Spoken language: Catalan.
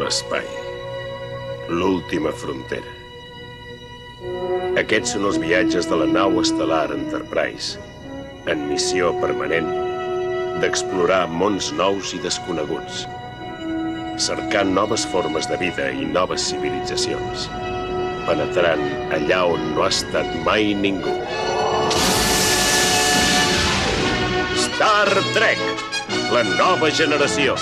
l'espai. L'última frontera. Aquests són els viatges de la nau estel·lar Enterprise, en missió permanent d'explorar mons nous i desconeguts, cercant noves formes de vida i noves civilitzacions, penetrant allà on no ha estat mai ningú. Star Trek, la nova generació.